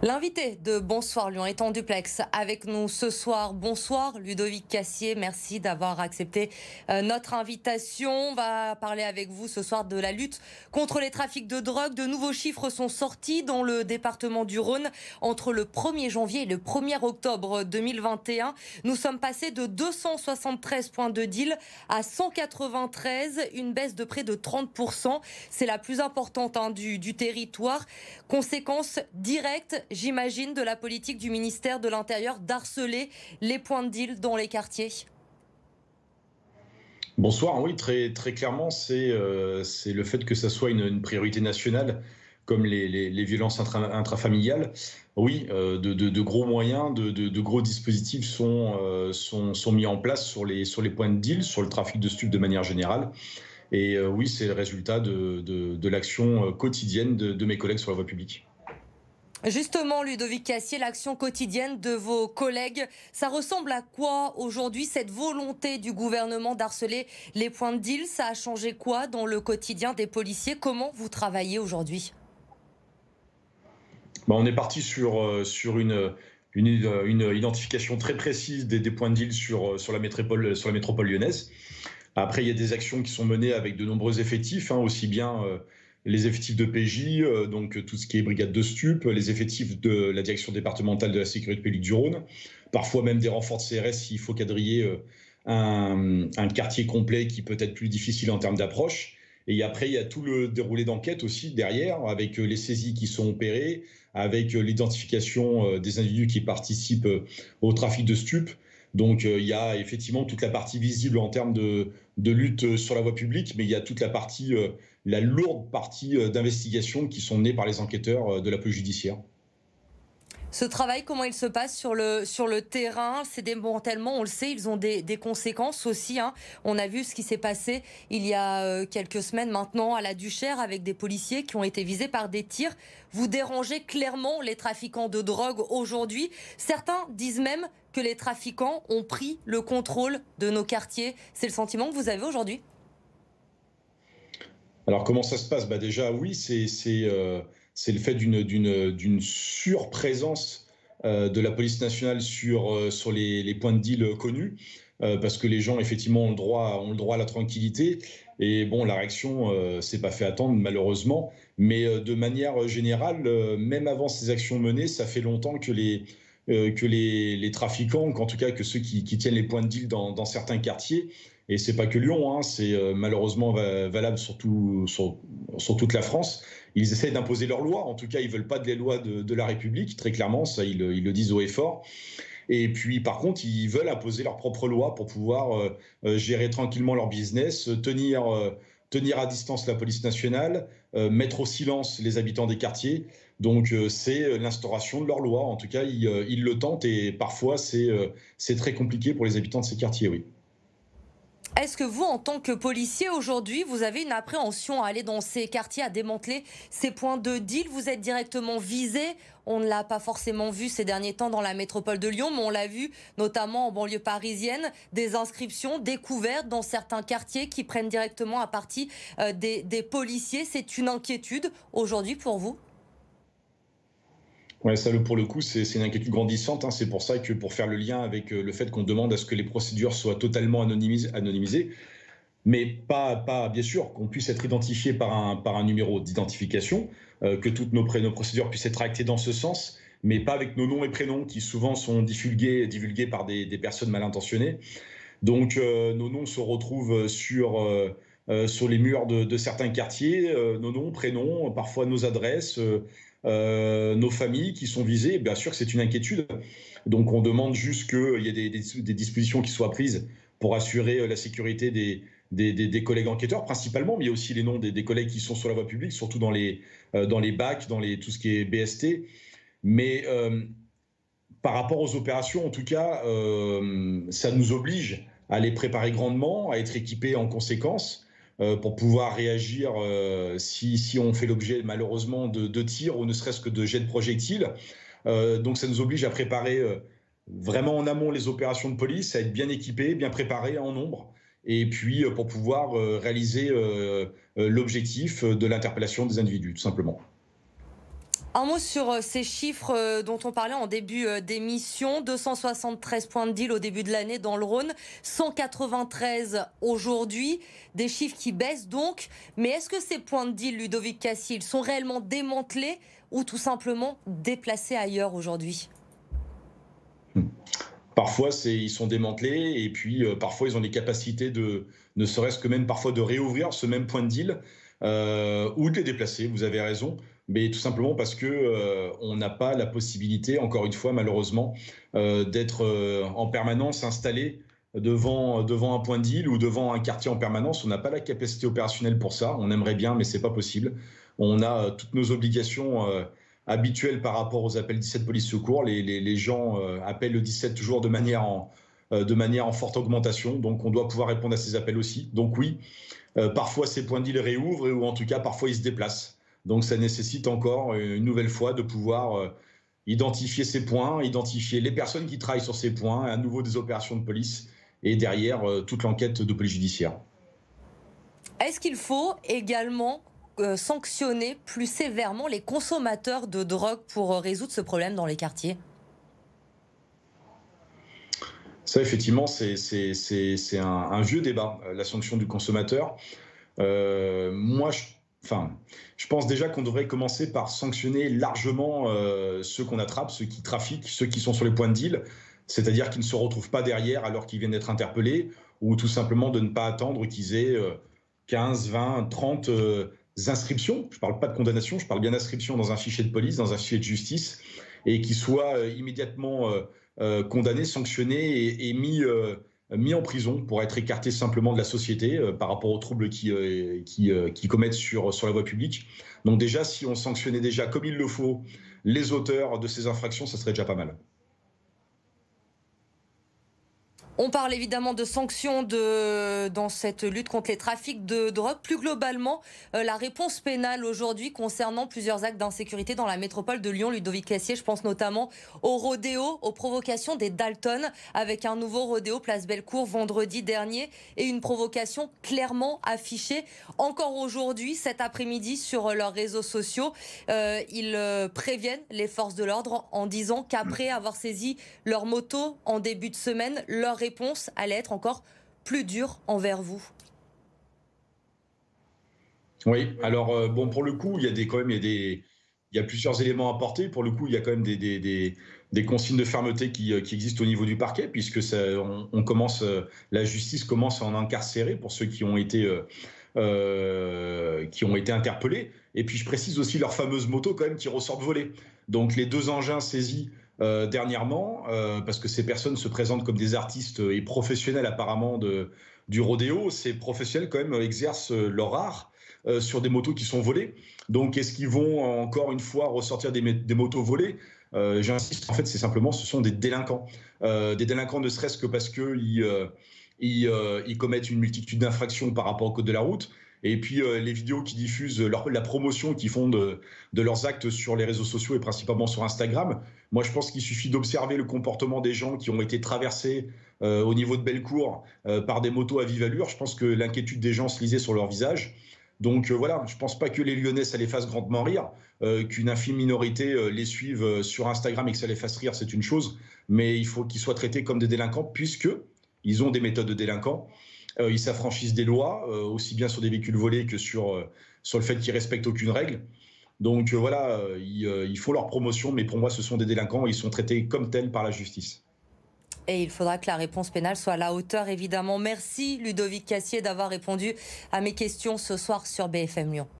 L'invité de Bonsoir Lyon est en duplex avec nous ce soir. Bonsoir Ludovic Cassier, merci d'avoir accepté notre invitation. On va parler avec vous ce soir de la lutte contre les trafics de drogue. De nouveaux chiffres sont sortis dans le département du Rhône. Entre le 1er janvier et le 1er octobre 2021, nous sommes passés de 273 points de deal à 193, une baisse de près de 30%. C'est la plus importante du territoire. Conséquence directe, j'imagine, de la politique du ministère de l'Intérieur d'harceler les points de deal dans les quartiers. Bonsoir, oui, très clairement, c'est le fait que ça soit une priorité nationale, comme les violences intrafamiliales. Oui, de gros moyens, de gros dispositifs sont mis en place sur les points de deal, sur le trafic de stupes de manière générale. Et oui, c'est le résultat de l'action quotidienne de mes collègues sur la voie publique. Justement, Ludovic Cassier, l'action quotidienne de vos collègues, ça ressemble à quoi aujourd'hui, cette volonté du gouvernement d'harceler les points de deal? Ça a changé quoi dans le quotidien des policiers? Comment vous travaillez aujourd'hui? On est parti sur une identification très précise des points de deal sur la métropole lyonnaise. Après, il y a des actions qui sont menées avec de nombreux effectifs, aussi bien les effectifs de PJ, donc tout ce qui est brigade de stupes, les effectifs de la direction départementale de la sécurité publique du Rhône, parfois même des renforts de CRS s'il faut quadriller un quartier complet qui peut être plus difficile en termes d'approche. Et après, il y a tout le déroulé d'enquête aussi derrière, avec les saisies qui sont opérées, avec l'identification des individus qui participent au trafic de stupes. Donc il y a effectivement toute la partie visible en termes de lutte sur la voie publique, mais il y a toute la lourde partie d'investigation qui sont menées par les enquêteurs de la police judiciaire. Ce travail, comment il se passe sur le terrain? Ces démantèlements, on le sait, ils ont des conséquences aussi. On a vu ce qui s'est passé il y a quelques semaines maintenant à la Duchère avec des policiers qui ont été visés par des tirs. Vous dérangez clairement les trafiquants de drogue aujourd'hui. Certains disent même que les trafiquants ont pris le contrôle de nos quartiers. C'est le sentiment que vous avez aujourd'hui? Alors comment ça se passe? Déjà oui, c'est le fait d'une surprésence de la police nationale sur les points de deal connus, parce que les gens effectivement ont le droit à la tranquillité. Et bon, la réaction s'est pas fait attendre malheureusement, mais de manière générale, même avant ces actions menées, ça fait longtemps que les trafiquants, qu'en tout cas que ceux qui tiennent les points de deal dans certains quartiers, et c'est pas que Lyon, c'est malheureusement valable sur toute la France. Ils essaient d'imposer leurs lois. En tout cas, ils veulent pas des lois de la République, très clairement. Ça, ils le disent haut et fort. Et puis, par contre, ils veulent imposer leurs propres lois pour pouvoir gérer tranquillement leur business, tenir à distance la police nationale, mettre au silence les habitants des quartiers. Donc, c'est l'instauration de leurs lois. En tout cas, ils le tentent et parfois, c'est très compliqué pour les habitants de ces quartiers, oui. Est-ce que vous, en tant que policier aujourd'hui, vous avez une appréhension à aller dans ces quartiers, à démanteler ces points de deal? Vous êtes directement visé. On ne l'a pas forcément vu ces derniers temps dans la métropole de Lyon, mais on l'a vu notamment en banlieue parisienne, des inscriptions découvertes dans certains quartiers qui prennent directement à partie des policiers. C'est une inquiétude aujourd'hui pour vous? Ouais, ça, pour le coup, c'est une inquiétude grandissante. C'est pour ça que pour faire le lien avec le fait qu'on demande à ce que les procédures soient totalement anonymisées, mais pas bien sûr, qu'on puisse être identifié par un numéro d'identification, que toutes nos procédures puissent être actées dans ce sens, mais pas avec nos noms et prénoms qui souvent sont divulgués par des personnes mal intentionnées. Donc nos noms se retrouvent sur les murs de certains quartiers, nos noms, prénoms, parfois nos adresses, nos familles qui sont visées. Bien sûr que c'est une inquiétude. Donc on demande juste qu'il y ait des dispositions qui soient prises pour assurer la sécurité des collègues enquêteurs principalement, mais il y a aussi les noms des collègues qui sont sur la voie publique, surtout dans les BAC, tout ce qui est BST. Mais par rapport aux opérations, en tout cas, ça nous oblige à les préparer grandement, à être équipés en conséquence, pour pouvoir réagir si on fait l'objet malheureusement de tirs ou ne serait-ce que de jets de projectiles. Donc ça nous oblige à préparer vraiment en amont les opérations de police, à être bien équipés, bien préparés en nombre, et puis pour pouvoir réaliser l'objectif de l'interpellation des individus, tout simplement. Un mot sur ces chiffres dont on parlait en début d'émission. 273 points de deal au début de l'année dans le Rhône, 193 aujourd'hui. Des chiffres qui baissent donc. Mais est-ce que ces points de deal, Ludovic Cassier, ils sont réellement démantelés ou tout simplement déplacés ailleurs aujourd'hui? Parfois, ils sont démantelés et puis parfois, ils ont les capacités ne serait-ce que même parfois de réouvrir ce même point de deal ou de les déplacer, vous avez raison, mais tout simplement parce que on n'a pas la possibilité, encore une fois, malheureusement, d'être en permanence installé devant un point de deal ou devant un quartier en permanence. On n'a pas la capacité opérationnelle pour ça. On aimerait bien, mais c'est pas possible. On a toutes nos obligations habituelles par rapport aux appels 17 police secours. Les gens appellent le 17 toujours de manière en forte augmentation. Donc, on doit pouvoir répondre à ces appels aussi. Donc oui, parfois ces points de deal réouvrent ou en tout cas parfois ils se déplacent. Donc ça nécessite encore une nouvelle fois de pouvoir identifier ces points, identifier les personnes qui travaillent sur ces points, à nouveau des opérations de police et derrière toute l'enquête de police judiciaire. Est-ce qu'il faut également sanctionner plus sévèrement les consommateurs de drogue pour résoudre ce problème dans les quartiers? Ça, effectivement, c'est un vieux débat, la sanction du consommateur. Moi, je pense déjà qu'on devrait commencer par sanctionner largement ceux qu'on attrape, ceux qui trafiquent, ceux qui sont sur les points de deal, c'est-à-dire qu'ils ne se retrouvent pas derrière alors qu'ils viennent d'être interpellés, ou tout simplement de ne pas attendre qu'ils aient 15, 20, 30 inscriptions. Je ne parle pas de condamnation, je parle bien d'inscription dans un fichier de police, dans un fichier de justice, et qu'ils soient immédiatement condamnés, sanctionnés et mis en prison pour être écartés simplement de la société par rapport aux troubles qu'ils commettent sur la voie publique. Donc déjà, si on sanctionnait déjà comme il le faut les auteurs de ces infractions, ça serait déjà pas mal. On parle évidemment de sanctions dans cette lutte contre les trafics de drogue. Plus globalement, la réponse pénale aujourd'hui concernant plusieurs actes d'insécurité dans la métropole de Lyon, Ludovic Cassier, je pense notamment au rodéo, aux provocations des Dalton, avec un nouveau rodéo place Bellecour vendredi dernier et une provocation clairement affichée. Encore aujourd'hui, cet après-midi, sur leurs réseaux sociaux, ils préviennent les forces de l'ordre en disant qu'après avoir saisi leur moto en début de semaine, leur réponse allait être encore plus dure envers vous. Oui, alors bon, pour le coup, il y a plusieurs éléments à apporter. Pour le coup, il y a quand même des consignes de fermeté qui existent au niveau du parquet, puisque la justice commence à en incarcérer pour ceux qui ont été interpellés. Et puis je précise aussi leur fameuse moto quand même qui ressortent volées. Donc les deux engins saisis dernièrement, parce que ces personnes se présentent comme des artistes et professionnels apparemment du rodéo, ces professionnels quand même exercent leur art sur des motos qui sont volées. Donc est-ce qu'ils vont encore une fois ressortir des motos volées? J'insiste, en fait, ce sont des délinquants. Des délinquants ne serait-ce que parce qu'ils commettent une multitude d'infractions par rapport au code de la route. Et puis les vidéos qui diffusent, la promotion qu'ils font de leurs actes sur les réseaux sociaux et principalement sur Instagram. Moi, je pense qu'il suffit d'observer le comportement des gens qui ont été traversés au niveau de Bellecour par des motos à vive allure. Je pense que l'inquiétude des gens se lisait sur leur visage. Donc voilà, je ne pense pas que les Lyonnais, ça les fasse grandement rire. Qu'une infime minorité les suive sur Instagram et que ça les fasse rire, c'est une chose. Mais il faut qu'ils soient traités comme des délinquants puisqu'ils ont des méthodes de délinquants. Ils s'affranchissent des lois, aussi bien sur des véhicules volés que sur le fait qu'ils respectent aucune règle. Donc voilà, ils font leur promotion, mais pour moi, ce sont des délinquants et ils sont traités comme tels par la justice. Et il faudra que la réponse pénale soit à la hauteur, évidemment. Merci Ludovic Cassier d'avoir répondu à mes questions ce soir sur BFM Lyon.